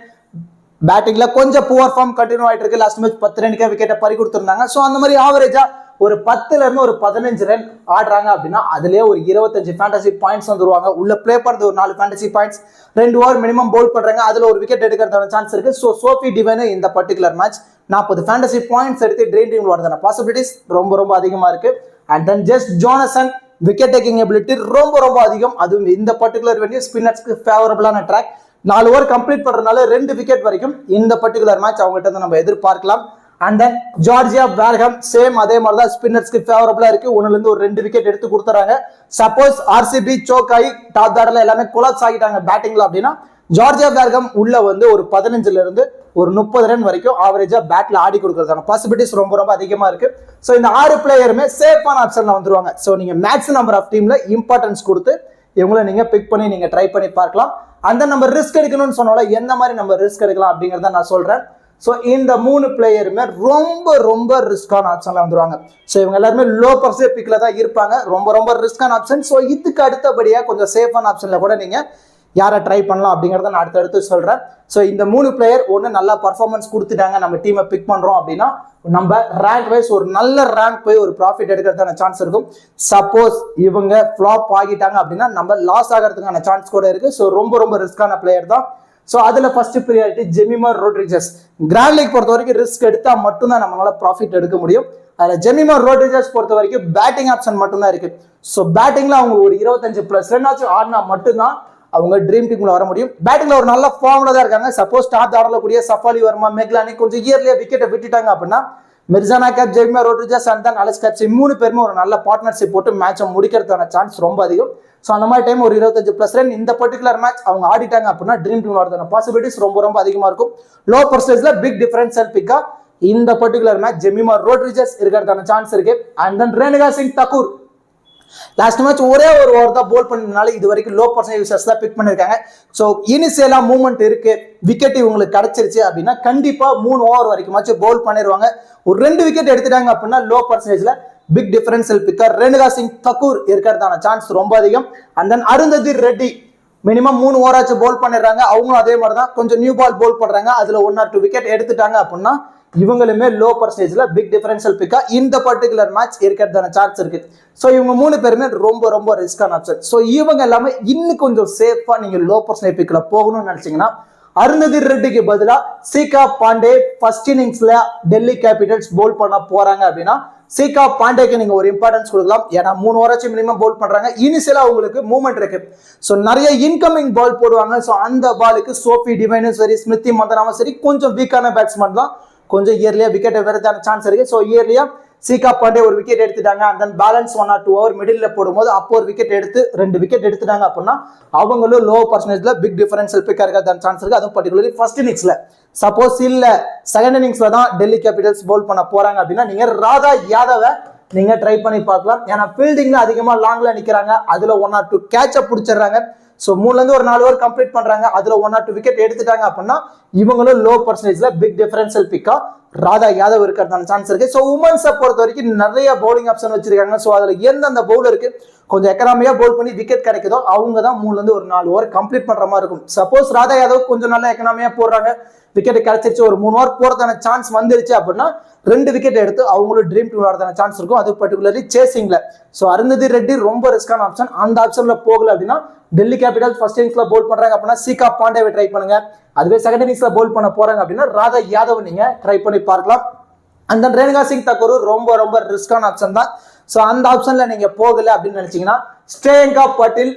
பேட்டிங்ல கொஞ்சம் புவர் ஃபார்ம் கண்டினியூ ஆயிட்டு இருக்கு. லாஸ்ட் மேட்ச் 10 ரனுக்கே விக்கெட்டை பறி கொடுத்துருந்தாங்க. ஸோ அந்த மாதிரி ஆவரேஜா ஒரு 10ல இருந்து ஒரு 15 ரன் ஆடுறாங்க அப்படின்னா அதுலயே ஒரு 25 ஃபேண்டசி பாயிண்ட்ஸ் வந்துருவாங்க. உள்ள பிளே பண்றது ஒரு 4 fantasy points, 2 over minimum bowl பண்றாங்க. அதுல ஒரு விக்கெட் எடுக்கிறதான சான்ஸ் இருக்கு. ஸோ சோஃபி டிவைன் இந்த பர்டிகுலர் மேட்ச் 40 ஃபேண்டசி பாயிண்ட்ஸ் எடுத்து ட்ரீம் டீம்ல வரதான பாசிபிலிட்டிஸ் ரொம்ப ரொம்ப அதிகமா இருக்கு. And then Jess Jonassen wicket taking ability ரொம்ப ரொம்ப அதிகம். அதுவும் இந்த பர்டிகுலர் வென்யூ ஸ்பின்னர்ஸ்க்கு ஃபேவரபிளான ட்ராக். 4 ஓவர் கம்ப்ளீட் பண்றதுனால 2 விக்கெட் வரைக்கும் இந்த பர்டிகுலர் மேட்ச் அவங்ககிட்ட நம்ம எதிர்பார்க்கலாம். அண்ட் தென் ஜார்ஜியா வேர்ஹாம் சேம் அதே மாதிரி தான் ஸ்பின்னர்ஸ்க்கு ஃபேவரபிளா இருக்கு. 1ல இருந்து ஒரு 2 விக்கெட் எடுத்து கொடுத்துறாங்க. சப்போஸ் ஆர்சிபி சோக் ஆகி டாப் ஆர்டர்ல எல்லாமே கொலாப்ஸ் ஆகிட்டாங்க பேட்டிங்ல அப்படின்னா ஜார்ஜியா வேர்ஹாம் உள்ள வந்து ஒரு 15ல இருந்து ஒரு 30 ரன் வரைக்கும் ஆவரேஜா பேட்ல ஆடி கொடுக்கறதான பாசிபிலிட்டிஸ் ரொம்ப ரொம்ப அதிகமா இருக்கு. ஸோ இந்த 6 பிளேயருமே சேஃபான ஆப்ஷன்ல வந்துருவாங்க. ஸோ நீங்க மேக்ஸ் நம்பர் ஆஃப் டீம்ல இம்பார்ட்டன்ஸ் கொடுத்து இவங்களை நீங்க பிக் பண்ணி நீங்க ட்ரை பண்ணி பார்க்கலாம். அந்த நம்ம ரிஸ்க் எடுக்கணும்னு சொன்னால எந்த மாதிரி நம்ம ரிஸ்க் எடுக்கலாம் அப்படிங்கிறத நான் சொல்றேன். ஸோ இந்த 3 பிளேயருமே ரொம்ப ரொம்ப ரிஸ்கான ஆப்ஷன்ல வந்துருவாங்க. ஸோ இவங்க எல்லாருமே லோ பர்சன்டேஜ் பிக்ல தான் இருப்பாங்க. ரொம்ப ரொம்ப ரிஸ்கான ஆப்ஷன். ஸோ இதுக்கு அடுத்தபடியாக கொஞ்சம் சேஃபான ஆப்ஷன்ல கூட நீங்க யாரை ட்ரை பண்ணலாம் அப்படிங்கிறத நான் அடுத்தடுத்து சொல்றேன். ஸோ இந்த 3 பிளேயர் ஒன்று நல்லா பர்ஃபார்மன்ஸ் கொடுத்துட்டாங்க, நம்ம டீமை பிக் பண்றோம் அப்படின்னா நம்ம ரேங்க் வைஸ் ஒரு நல்ல ரேங்க் போய் ஒரு ப்ராஃபிட் எடுக்கிறதுக்கான சான்ஸ் இருக்கும். சப்போஸ் இவங்க ஃப்ளாப் ஆகிட்டாங்க அப்படின்னா நம்ம லாஸ் ஆகிறதுக்கான சான்ஸ் கூட இருக்கு. ஸோ ரொம்ப ரொம்ப ரிஸ்கான பிளேயர் தான். ஸோ அதுல first priority Jemimah Rodrigues. Grand league பொறுத்த வரைக்கும் ரிஸ்க் எடுத்தா மட்டும்தான் நம்மளால ப்ராஃபிட் எடுக்க முடியும். அதுல ஜெமிமார் ரோட்ரிகஸ் பொறுத்த வரைக்கும் பேட்டிங் ஆப்ஷன் மட்டும்தான் இருக்கு. ஸோ பேட்டிங்ல அவங்க ஒரு 25+ ரன் ஆச்சு ஆடினா மட்டும்தான் அவங்க ட்ரீம் டீம்ல வர முடியும். பேட்டிங்ல ஒரு நல்ல ஃபார்ம்ல தான் இருக்காங்க. சப்போஸ் டாப் ஆர்டர்ல கூடிய சஃபாலி வர்மா, மெக்லானி கொஞ்சம் இயர்லியா விக்கெட்டை விட்டுட்டாங்க அப்படின்னா Marizanne Kapp, Jemimah Rodrigues and then Alice Capsey 3 பேருமே ஒரு நல்ல பார்ட்னர்ஷிப் போட்டு மேட்சை முடிக்கிறதுக்கான சான்ஸ் ரொம்ப அதிகம். ஸோ அந்த மாதிரி டைம் ஒரு 25+ ரன் இந்த பர்டிகுலர் மேட்ச் அவங்க ஆடிட்டாங்க அப்படின்னா ட்ரீம் டீம் வரதுக்கான பாசிபிலிட்டிஸ் ரொம்ப ரொம்ப அதிகமா இருக்கும். லோ பர்சன்டேஜ்ல பிக் டிஃபரன்ஷியல் பிக்கா இந்த பர்டிகுலர் மேட்ச் ஜெமிமார் ரோட்ரிகஸ் இருக்கிறதுக்கான சான்ஸ் இருக்கு. And then Renuka Singh Thakur last match ஒரே ஒரு ஓவர் தான் போல் பண்ணதுனால இது வரைக்கும் லோ பர்சன்டேஜ் யூசர்ஸ் தான் பிக் பண்ணிருக்காங்க. ஸோ இனிஷியலா மூவ்மெண்ட் இருக்கு, விக்கெட் இவங்களுக்கு கிடைச்சிருச்சு அப்படின்னா கண்டிப்பா 3 ஓவர் வரைக்கும் போல் பண்ணிடுவாங்க. ஒரு 2 விக்கெட் எடுத்துட்டாங்க அப்படின்னா லோ பர்சன்டேஜ்ல பிக் டிஃபரன்ஷியல் பிக்கர் ரேணுகா சிங் தாக்கூர் இருக்கிறதான சான்ஸ் ரொம்ப அதிகம். And then Arundhati Reddy minimum 3 ஓவராச்சும் போல் பண்ணிடுறாங்க. அவங்களும் அதே மாதிரி தான் கொஞ்சம் நியூ பால் போல் பண்றாங்க. அதுல 1 or 2 விக்கெட் எடுத்துட்டாங்க அப்படின்னா இவங்களுமே லோ பர்சன்டேஜ்ல பிக் டிஃபரன்ஷியல் பிக்கா இந்த பர்டிகுலர் மேட்ச் இருக்கிறதான சான்ஸ் இருக்கு. ஸோ இவங்க 3 பேருமே ரொம்ப ரொம்ப ரிஸ்கான ஆப்ஷன். ஸோ இவங்க எல்லாமே இன்னும் கொஞ்சம் சேஃபா நீங்க லோ பர்சன்டேஜ் பிக்ல போகணும்னு நினைச்சீங்கன்னா அருந்ததி ரெட்டிக்கு பதிலா சீகா பாண்டே ஃபர்ஸ்ட் இன்னிங்ஸ்ல டெல்லி கேபிட்டல்ஸ் போல் பண்ண போறாங்க அப்படின்னா சீகா பாண்டேக்கு நீங்க ஒரு இம்பார்ட்டன்ஸ் கொடுக்கலாம். ஏன்னா 3 ஓவராச்சும் மினிமம் போல் பண்றாங்க. இனிஷியலா உங்களுக்கு மூவ்மெண்ட் இருக்கு. ஸோ நிறைய இன்கமிங் பால் போடுவாங்க. ஸோ அந்த பாலுக்கு சோஃபி டிவைனும் சரி, ஸ்மிருதி மந்தனாவும் சரி கொஞ்சம் வீக்கான பேட்ஸ்மேன் தான். கொஞ்சம் இயர்லியா விக்கெட் வரதான சான்ஸ் இருக்கு. ஸோ இயர்லியா சீகா பாண்டே ஒரு விக்கெட் எடுத்துட்டாங்க. And then balance 1 or 2 over middle போடும்போது அப்போ ஒரு விக்கெட் எடுத்து 2 விக்கெட் எடுத்துட்டாங்க அப்படின்னா அவங்களும் லோ பர்சன்டேஜ்ல பிக் டிஃபரன்ஷியல் பிக் இருக்கிறதான சான்ஸ் இருக்கு. அதுவும் பர்டிகுலர்லி ஃபர்ஸ்ட் இன்னிங்ஸ்ல. சப்போஸ் இல்ல செகண்ட் இன்னிங்ஸ்ல தான் டெல்லி கேபிட்டல்ஸ் போல் பண்ண போறாங்க அப்படின்னா நீங்க ராதா யாதவை நீங்க ட்ரை பண்ணி பார்க்கலாம். ஏன்னா ஃபீல்டிங்ல அதிகமா லாங்ல நிக்கிறாங்க. அதுல 1 or 2 கேட்ச பிடிச்சிடுறாங்க. ஸோ 3ல இருந்து ஒரு 4 ஓவர் கம்ப்ளீட் பண்றாங்க. அதுல 1 or 2 விக்கெட் எடுத்துட்டாங்க அப்படின்னா இவங்களும் லோ பர்சன்டேஜ்ல பிக் டிஃபரன்ஷியல் பிக்கா ராதா யாதவ் இருக்கிறதான சான்ஸ் இருக்கு. ஸோ உமன்ஸை பொறுத்த வரைக்கும் நிறைய பவுலிங் ஆப்ஷன் வச்சிருக்காங்க. ஸோ அதுல எந்தெந்த பவுலருக்கு கொஞ்சம் எக்கனாமியா பவுல் பண்ணி விக்கெட் கிடைக்குதோ அவங்க தான் 3ல இருந்து ஒரு 4 ஓவர் கம்ப்ளீட் பண்ற மாதிரி இருக்கும். சப்போஸ் ராதா யாதவ் கொஞ்சம் நல்லா எக்கனாமியா போடுறாங்க, விக்கெட் கிடைச்சிருச்சு, ஒரு 3 ஓவர் போறதான சான்ஸ் வந்துருச்சு அப்படின்னா 2 விக்கெட் எடுத்து அவங்களும் ட்ரீம் டீம் வரதான சான்ஸ் இருக்கும். அது பர்டிகுலர்லி சேசிங்ல. ஸோ அருந்ததி ரெட்டி ரொம்ப ரிஸ்கான ஆப்ஷன். அந்த ஆப்ஷன்ல போகல அப்படின்னா டெல்லி கேபிட்டல் ஃபர்ஸ்ட் இன்னிங்ஸ்ல போல் பண்றாங்க அப்படின்னா சீகா பாண்டேவை ட்ரை பண்ணுங்க. அதுவே செகண்ட் இன்னிங்ஸ்ல போல் பண்ண போறாங்க அப்படின்னா ராதா யாதவ் நீங்க ட்ரை பண்ணி பார்க்கலாம். அந்த ரேணுகா சிங் தாக்கூர் ரொம்ப ரொம்ப ரிஸ்கான ஆப்ஷன் தான். ஸோ அந்த ஆப்ஷன்ல நீங்க போகல அப்படின்னு நினைச்சீங்கன்னா ஸ்ரேயங்கா பட்டேல்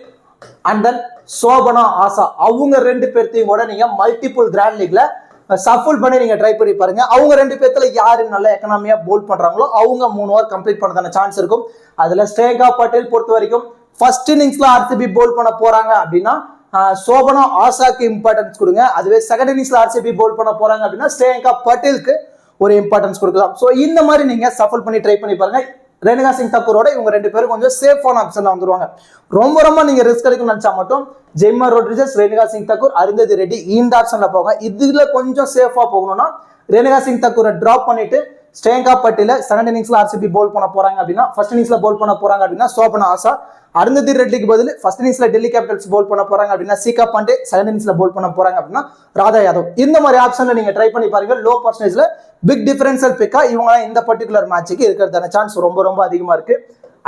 அண்ட் தென் சோபனா ஆசா அவங்க 2 பேர்த்தையும் கூட நீங்க மல்டிபிள் கிராண்ட் லீக்ல சஃபுல் பண்ணி நீங்க ட்ரை பண்ணி பாருங்க. அவங்க 2 பேர்த்துல யாரு நல்ல எக்கனாமியா போல் பண்றாங்களோ அவங்க 3 ஓவர் கம்ப்ளீட் பண்ணதான சான்ஸ் இருக்கும். அதுல ஸ்ரேயங்கா பட்டேல் பொறுத்த வரைக்கும் ஃபர்ஸ்ட் இன்னிங்ஸ்ல ஆர்சிபி போல் பண்ண போறாங்க அப்படின்னா சோபனா ஆசாக்கு இம்பார்ட்டன்ஸ் கொடுங்க. அதுவே செகண்ட் இன்னிங்ஸ்ல ஆர்சிபி போல் பண்ண போறாங்க அப்படின்னா ஸ்ரேயங்கா பட்டேலுக்கு ஒரு இம்பார்ட்டன்ஸ் கொடுக்கலாம். ஸோ இந்த மாதிரி நீங்க சஃபல் பண்ணி ட்ரை பண்ணி பாருங்க. ரேணுகா சிங் தாக்கூரோட இவங்க 2 பேரும் கொஞ்சம் சேஃபான ஆப்ஷன்ல வந்துருவாங்க. ரொம்ப ரொம்ப நீங்க ரிஸ்க் எடுக்கணும்னு நினைச்சா மட்டும் ஜெமிமார் ரோட்ரிகஸ், ரேணுகா சிங் தாக்கூர், அருந்ததி ரெட்டி இந்த ஆப்ஷன்ல போங்க. இதுல கொஞ்சம் சேஃபா போகணும்னா ரேணுகா சிங் தாக்கூரை டிராப் பண்ணிட்டு ஸ்ரேயங்கா பட்டேல செகண்ட் இன்னிங்ஸ்ல ஆர்சிபி போல் பண்ண போறாங்க அப்படின்னா ஃபர்ஸ்ட் இன்னிங்ஸ்ல போல் பண்ண போறாங்க அப்படின்னா சோபனா ஆசா, அருந்ததி ரெட்டிக்கு பதில் ஃபர்ஸ்ட் இன்னிங்ஸ்ல டெல்லி கேபிட்டல்ஸ் போல் பண்ண போறாங்க அப்படின்னா சீகா பாண்டே, செகண்ட் இன்னிங்ஸ்ல போல் பண்ண போறாங்க அப்படின்னா ராதா யாதவ். இந்த மாதிரி ஆப்ஷன்ல நீங்க ட்ரை பண்ணி பாருங்க. லோ பர்சன்டேஜ்ல பிக் டிஃபரன்ஷியல் பிக்கா இவங்க இந்த பர்டிகுலர் மேட்சுக்கு இருக்கிறதான சான்ஸ் ரொம்ப ரொம்ப அதிகமா இருக்கு.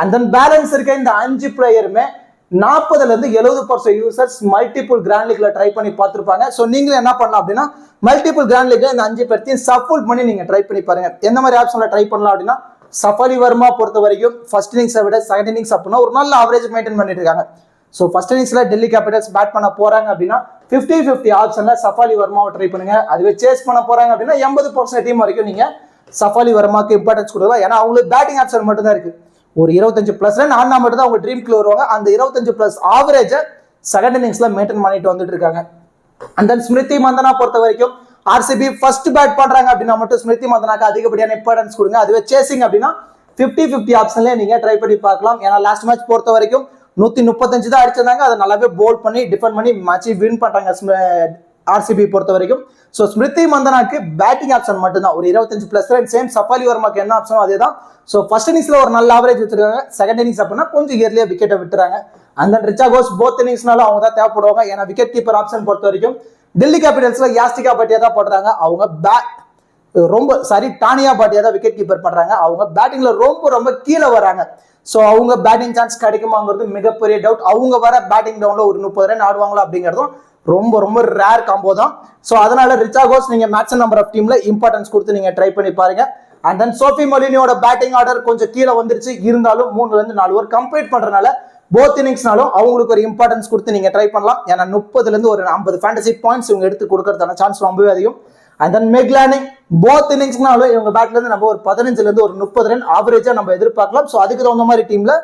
அண்ட் தென் பேலன்ஸ் இருக்க இந்த 5 பிளேயருமே 40ல இருந்து 70% யூசர்ஸ் மல்டிபிள் கிராண்ட் லீக்ல ட்ரை பண்ணி பார்த்திருப்பாங்க. ஸோ நீங்களும் என்ன பண்ணலாம் அப்படின்னா மல்டிபிள் கிராண்ட் லீக்ல இந்த 5 பேர்த்தையும் சஃபுல் பண்ணி நீங்க ட்ரை பண்ணி பாருங்க. எந்த மாதிரி ஆப்ஷன்ல ட்ரை பண்ணலாம் அப்படின்னா சஃபாலி வர்மா பொறுத்த வரைக்கும் ஃபர்ஸ்ட் இன்னிங்ஸை விட செகண்ட் இன்னிங்ஸ் அப்படின்னா ஒரு நல்ல ஆவரேஜ் மெயின்டைன் பண்ணிட்டு இருக்காங்க. ஸோ ஃபர்ஸ்ட் இன்னிங்ஸ்ல டெல்லி கேபிட்டல்ஸ் பேட் பண்ண போறாங்க அப்படின்னா 50-50 ஆப்ஷன்ல சஃபாலி வர்மாவை ட்ரை பண்ணுங்க. அதுவே சேஸ் பண்ண போறாங்க அப்படின்னா 80% டீம் வரைக்கும் நீங்க சஃபாலி வர்மாக்கு இம்பார்ட்டன்ஸ் கொடுக்கலாம். ஏன்னா அவங்களுக்கு பேட்டிங் ஆப்ஷன் மட்டும் தான் இருக்கு. ஒரு 25+ ரன் ஆனா மட்டும் தான் அவங்க ட்ரீம்க்குள்ள வருவாங்க. அந்த 25+ ஆவரேஜ செகண்ட் இன்னிங்ஸ்ல மெயின்டைன் பண்ணிட்டு வந்துட்டு இருக்காங்க. அண்ட் தென் ஸ்மிருதி மந்தனா பொறுத்த வரைக்கும் ஆர்சிபி ஃபர்ஸ்ட் பேட் பண்றாங்க அப்படின்னா மட்டும் ஸ்மிருதி மந்தனாக்கு அதிகப்படியான இம்பார்ட்டன்ஸ் கொடுங்க. அதுவே சேசிங் அப்படின்னா 50-50 ஆப்ஷன்ல நீங்க ட்ரை பண்ணி பார்க்கலாம். ஏன்னா லாஸ்ட் மேட்ச் பொறுத்த வரைக்கும் 135 தான் அடிச்சிருந்தாங்க. அதை நல்லாவே போல் பண்ணி டிஃபெண்ட் பண்ணி மேட்சை வின் பண்றாங்க ஆர்சிபி பொறுத்த வரைக்கும். ஸோ ஸ்மிருதி மந்தனாக்கு பேட்டிங் ஆப்ஷன் மட்டும்தான் ஒரு 25+ ரன். சேம் சஃபாலி வர்மாக்கு என்ன ஆப்ஷனோ அதே தான். ஸோ ஃபர்ஸ்ட் இன்னிங்ஸ்ல ஒரு நல்ல ஆவரேஜ் வச்சிருக்காங்க. செகண்ட் இன்னிங்ஸ் அப்படின்னா கொஞ்சம் இயர்லியா விக்கெட்டை விட்டுறாங்க. அந்த ரிச்சா கோஸ் போத் இன்னிங்ஸ்னால அவங்க தான் தேவைப்படுவாங்க. ஏன்னா விக்கெட் கீப்பர் ஆப்ஷன் பொறுத்த வரைக்கும் டெல்லி கேபிட்டல்ஸ்ல யாஸ்டிகா பாட்டியா தான் போடுறாங்க. அவங்க டானியா பாட்டியா தான் விக்கெட் கீப்பர் பண்றாங்க. அவங்க பேட்டிங்ல ரொம்ப கீழே வராங்க. ஸோ அவங்க பேட்டிங் சான்ஸ் கிடைக்குமாங்கிறது மிகப்பெரிய டவுட். அவங்க வர பேட்டிங் டவுன்ல ஒரு 30 ரன் ஆடுவாங்களா அப்படிங்கிறதும் ரொம்ப ரேர் காம்போ தான். ஸோ அதனால ரிச்சா கோஸ் நீங்க மேக்ஸிமம் நம்பர் ஆஃப் டீம்ல இம்பார்ட்டன்ஸ் கொடுத்து நீங்க ட்ரை பண்ணி பாருங்க. அண்ட் தென் சோஃபி மொலினியோட பேட்டிங் ஆர்டர் கொஞ்சம் கீழே வந்துருச்சு. இருந்தாலும் 3-4 ஓவர் கம்ப்ளீட் பண்றதுனால போத் இன்னிங்ஸ்னாலும் அவங்களுக்கு ஒரு இம்பார்ட்டன்ஸ் கொடுத்து நீங்க ட்ரை பண்ணலாம். ஏன்னா 30 ஒரு 50 ஃபேண்டசி பாயிண்ட்ஸ் இவங்க எடுத்து கொடுக்கறதான சான்ஸ் ரொம்பவே அதிகம். அண்ட் தென் மெக்லானிங் போத் இன்னிங்ஸ்னாலும் இவங்க பேட்ல இருந்து நம்ம ஒரு 15 ஒரு 30 ரன் ஆவரேஜா நம்ம எதிர்பார்க்கலாம். ஸோ அதுக்கு தகுந்த மாதிரி டீம்ல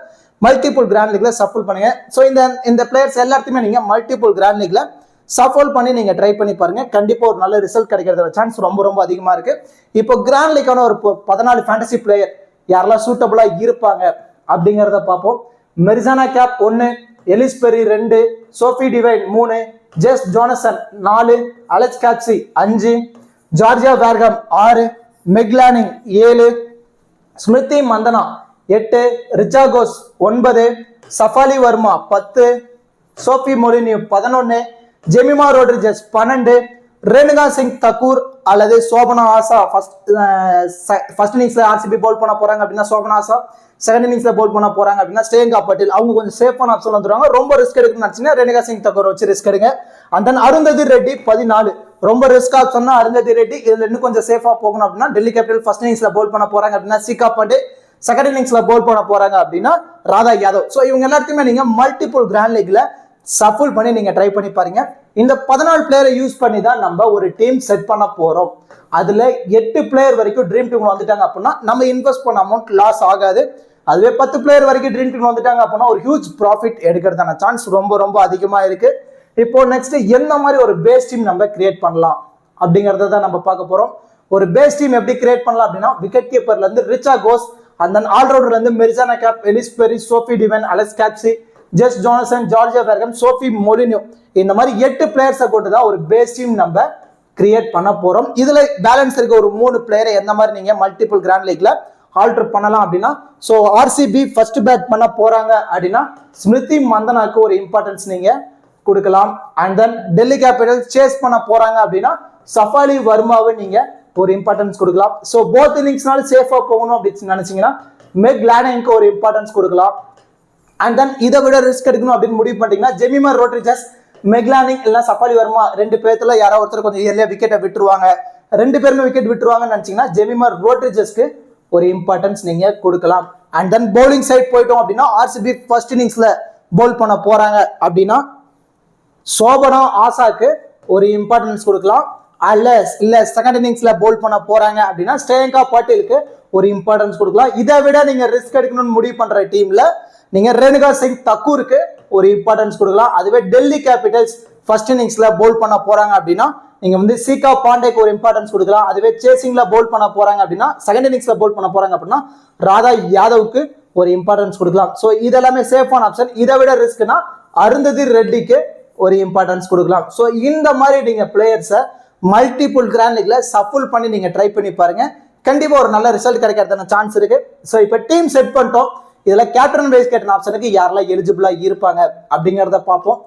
மல்டிபிள் கிராண்ட் லீக்ல சஃபல் பண்ணுங்க. ஸோ இந்த பிளேயர்ஸ் எல்லாத்தையுமே நீங்க மல்டிபிள் கிராண்ட் லீக்ல சஃபல் பண்ணி நீங்க ட்ரை பண்ணி பாருங்க. கண்டிப்பா ஒரு நல்ல ரிசல்ட் கிடைக்கிறத சான்ஸ் ரொம்ப அதிகமா இருக்கு. இப்போ கிராண்ட் லீக்கான ஒரு 14 ஃபேண்டசி பிளேயர் யாரெல்லாம் சூட்டபிளா இருப்பாங்க அப்படிங்கிறத பார்ப்போம். மெரிசானா gap 1, Ellyse Perry 2, Sophie Devine 3, ஜெஸ் ஜோனசன் 4, Alex கேப்சி 5, Georgia வேர்கம் 6, Meg Lanning 7, Smriti Mandhana 8, ரிச்சா கோஸ் 9, சஃபாலி வர்மா 10, சோஃபி மொலினியோ 11, ஜெமிமா ரோட்ரிகஸ் 12, ரேணுகா சிங் தக்கூர் அல்லது சோபனா ஆசா ஃபர்ஸ்ட் இன்னிங்ஸ்ல ஆர்சிபி போல் பண்ண போறாங்க அப்படின்னா சோபனா ஆசா, செகண்ட் இன்னிங்ஸ்ல போல் பண்ண போறாங்க அப்படின்னா ஸ்ரேங்கா பட்டேல். அவங்க கொஞ்சம் சேஃபான ஆப்ஷன் வந்துருவாங்க. ரொம்ப ரிஸ்க் எடுக்கணும்னு நினைச்சீங்கன்னா ரேணுகா சிங் தக்கூர் வச்சு ரிஸ்க் எடுங்க. அண்ட் தென் அருந்ததி ரெட்டி 14 ரொம்ப ரிஸ்க் ஆப்ஷன் அருந்ததி ரெட்டி. இதுல இன்னும் கொஞ்சம் சேஃபா போகணும் அப்படின்னா டெல்லி கேபிட்டல் ஃபர்ஸ்ட் இன்னிங்ஸ்ல போல் பண்ண போறாங்க அப்படின்னா சிகா பண்டே, செகண்ட் இன்னிங்ஸ்ல போல் பண்ண போறாங்க அப்படின்னா ராதா யாதவ். ஸோ இவங்க எல்லாத்தையுமே நீங்க மல்டிபிள் கிராண்ட் லீக்ல சஃபுல் பண்ணி நீங்க ட்ரை பண்ணி பாருங்க. இந்த 14 பிளேயரை யூஸ் பண்ணி தான் நம்ம ஒரு டீம் செட் பண்ண போறோம். அதுல 8 பிளேயர் வரைக்கும் ட்ரீம் டீம் வந்துட்டாங்க அப்படின்னா நம்ம இன்வெஸ்ட் பண்ண அமௌண்ட் லாஸ் ஆகாது. அதுவே 10 பிளேயர் வரைக்கும் ட்ரீம் டீம் வந்துட்டாங்க அப்படின்னா ஒரு ஹியூஜ் ப்ராஃபிட் எடுக்கிறதான சான்ஸ் ரொம்ப அதிகமா இருக்கு. இப்போ நெக்ஸ்ட் எந்த மாதிரி ஒரு பேஸ் டீம் நம்ம கிரியேட் பண்ணலாம் அப்படிங்கறத தான் நம்ம பார்க்க போறோம். ஒரு பேஸ் டீம் எப்படி கிரியேட் பண்ணலாம் அப்படின்னா விக்கெட் கீப்பர்ல இருந்து ரிச்சா கோஸ், அண்ட் தென் ஆல்ரவுண்டர்ல இருந்து மெரிசானா கேப், எலிஸ் பெரி, Sophie divine, Alex கேப்சி, ஜெஸ் ஜோனசன், Georgia வேர்கம், Sophie Molineux, இந்த மாதிரி 8 பிளேயர்ஸை கொண்டு தான் ஒரு பேஸ் டீம் நம்ம கிரியேட் பண்ண போறோம். இதுல பேலன்ஸ் இருக்க ஒரு 3 பிளேயரை எந்த மாதிரி நீங்க மல்டிபிள் கிராண்ட் லீக்ல ஆல்டர் பண்ணலாம் அப்படின்னா, ஸோ ஆர்சிபி ஃபர்ஸ்ட் பேட் பண்ண போறாங்க அப்படின்னா ஸ்மிருதி மந்தனாக்கு ஒரு இம்பார்ட்டன்ஸ் நீங்க கொடுக்கலாம். And then Delhi capital chase பண்ண போறாங்க அப்படின்னா சஃபாலி வர்மாவை நீங்க ஒரு இம்பார்ட்டன்ஸ் கொடுக்கலாம். ஸோ போத் இன்னிங்ஸ்னால சேஃபா போகணும் அப்படின்னு நினைச்சீங்கன்னா மெக்லானிங்க்கு ஒரு இம்பார்ட்டன்ஸ் கொடுக்கலாம். அண்ட் தென் இதை விட ரிஸ்க் எடுக்கணும் அப்படின்னு முடிவு பண்ணிட்டீங்கன்னா ஜெமிமா ரோட்ரிகஸ், மெக்லானிங் இல்ல சஃபாலி வர்மா 2 பேர்த்துல யாரோ ஒருத்தர் கொஞ்சம் இயர்லியா விக்கெட்டை விட்டுருவாங்க, 2 பேருமே விக்கெட் விட்டுருவாங்கன்னு நினைச்சீங்கன்னா ஜெமிமா ரோட்ரிகஸ்க்கு ஒரு இம்பார்ட்டன்ஸ் நீங்க கொடுக்கலாம். அண்ட் தென் பவுலிங் சைட் போயிட்டோம் அப்படின்னா ஆர்சிபி ஃபர்ஸ்ட் இன்னிங்ஸ்ல போல் பண்ண போறாங்க அப்படின்னா சோபனா ஆசாக்கு ஒரு இம்பார்ட்டன்ஸ் கொடுக்கலாம். இல்ல செகண்ட் இன்னிங்ஸ்ல போல் பண்ண போறாங்க அப்படின்னா ஸ்ரேங்கா பட்டேலுக்கு ஒரு இம்பார்ட்டன்ஸ் கொடுக்கலாம். இதை விட நீங்க ரிஸ்க் எடுக்கணும்னு முடிவு பண்ற டீம்ல நீங்க ரேணுகா சிங் தக்கூருக்கு ஒரு இம்பார்ட்டன்ஸ் கொடுக்கலாம். அதுவே டெல்லி கேபிட்டல்ஸ் ஃபர்ஸ்ட் இன்னிங்ஸ்ல போல் பண்ண போறாங்க அப்படின்னா நீங்க வந்து சீகா பாண்டேக்கு ஒரு இம்பார்ட்டன்ஸ் கொடுக்கலாம். அதுவே சேசிங்ல போல் பண்ண போறாங்க அப்படின்னா செகண்ட் இன்னிங்ஸ்ல போல் பண்ண போறாங்க அப்படின்னா ராதா யாதவுக்கு ஒரு இம்பார்ட்டன்ஸ் கொடுக்கலாம். ஸோ இதெல்லாமே சேஃபான ஆப்ஷன். இதை விட ரிஸ்க்னா அருந்ததி ரெட்டிக்கு ஒரு இம்பார்ட்டன்ஸ் கொடுக்கலாம். ஸோ இந்த மாதிரி நீங்க பிளேயர்ஸை மல்டிபிள் கிராண்ட் லீக்ல சஃபுல் பண்ணி நீங்க ட்ரை பண்ணி பாருங்க. கண்டிப்பா ஒரு நல்ல ரிசல்ட் கிடைக்கிறதுன சான்ஸ் இருக்கு. ஸோ இப்போ டீம் செட் பண்ணிட்டோம். இதுல கேப்டன் வைஸ் கேப்டன் ஆப்ஷனுக்கு யாரெல்லாம் எலிஜிபிளா இருப்பாங்க அப்படிங்கறத பார்ப்போம்.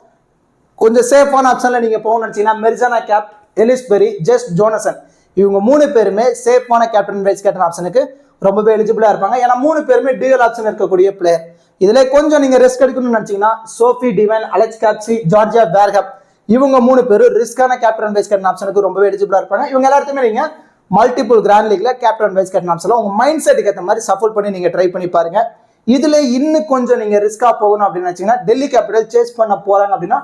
கொஞ்சம் சேஃபான ஆப்ஷன்ல நீங்க போகணும்னு நினைச்சீங்கன்னா மெரிசானா கேப், எலிஸ் பெரி, ஜெஸ் ஜோனசன், இவங்க 3 பேருமே சேஃபான கேப்டன் வைஸ் கேப்டன் ஆப்ஷனுக்கு ரொம்பவே எலிஜிபிளா இருப்பாங்க. ஏன்னா 3 பேருமே டியூல் ஆப்ஷன் இருக்கக்கூடிய பிளேயர். இதுல கொஞ்சம் நீங்க ரிஸ்க் எடுக்கணும்னு நினைச்சீங்கன்னா சோஃபி டிவைன், அலெக்ஸ் கேப்சி, ஜார்ஜியா வேர்கம், இவங்க 3 பேரும் ரிஸ்கான கேப்டன் வைஸ் கேப்டன் ஆப்ஷனுக்கு ரொம்பவே எலிஜிபிளா இருப்பாங்க. இவங்க எல்லாத்தையுமே நீங்க மல்டிபிள் கிராண்ட் லீக்ல கேப்டன் வைஸ் கேப்டன் ஆப்ஷன்ல உங்க மைண்ட் செட்டுக்கு ஏற்ற மாதிரி சப்போர்ட் பண்ணி நீங்க ட்ரை பண்ணி பாருங்க. இதுல இன்னும் கொஞ்சம் நீங்க ரிஸ்கா போகணும் அப்படின்னு நினைச்சீங்கன்னா டெல்லி கேபிட்டல் சேஸ் பண்ண போறாங்க அப்படின்னா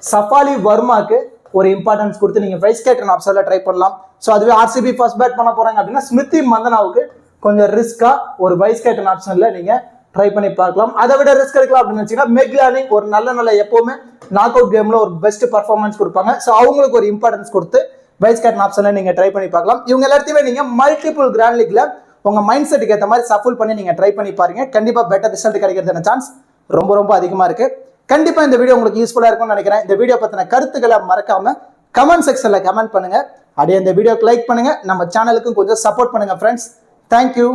சஃபாலி வர்மாக்கு ஒரு இம்பார்ட்டன்ஸ் கொடுத்து நீங்க வைஸ் கேப்டன் ஆப்ஷன்ல ட்ரை பண்ணலாம். ஸோ அதுவே ஆர்சிபி ஃபர்ஸ்ட் பேட் பண்ண போறாங்க அப்படின்னா ஸ்மிருதி மந்தனாவுக்கு கொஞ்சம் ரிஸ்கா ஒரு வைஸ் கேப்டன் ஆப்ஷன்ல நீங்க ட்ரை பண்ணி பார்க்கலாம். அதை விட ரிஸ்க் எடுக்கலாம் அப்படின்னு நினைச்சீங்கன்னா மெக்லானிங் ஒரு நல்ல எப்பவுமே நாக் அவுட் கேம்ல ஒரு பெஸ்ட் பர்ஃபார்மன்ஸ் கொடுப்பாங்க. ஸோ அவங்களுக்கு ஒரு இம்பார்ட்டன்ஸ் கொடுத்து வைஸ் கேப்டன் ஆப்ஷன்ல நீங்க ட்ரை பண்ணி பார்க்கலாம். இவங்க எல்லாத்தையுமே நீங்க மல்டிபிள் கிராண்ட் லீக்ல உங்க மைண்ட் செட்டுக்கு ஏற்ற மாதிரி சஃபுல் பண்ணி நீங்க ட்ரை பண்ணி பாருங்க. கண்டிப்பா பெட்டர் ரிசல்ட் கிடைக்கிறதுன சான்ஸ் ரொம்ப ரொம்ப அதிகமா இருக்கு. கண்டிப்பா இந்த வீடியோ உங்களுக்கு யூஸ்ஃபுல்லா இருக்கும்னு நினைக்கிறேன். இந்த வீடியோ பத்தின கருத்துக்களை மறக்காம கமெண்ட் செக்ஷன்ல கமெண்ட் பண்ணுங்க. அப்படியே இந்த வீடியோக்கு லைக் பண்ணுங்க. நம்ம சேனலுக்கும் கொஞ்சம் சப்போர்ட் பண்ணுங்க ஃப்ரெண்ட்ஸ். தேங்க்யூ.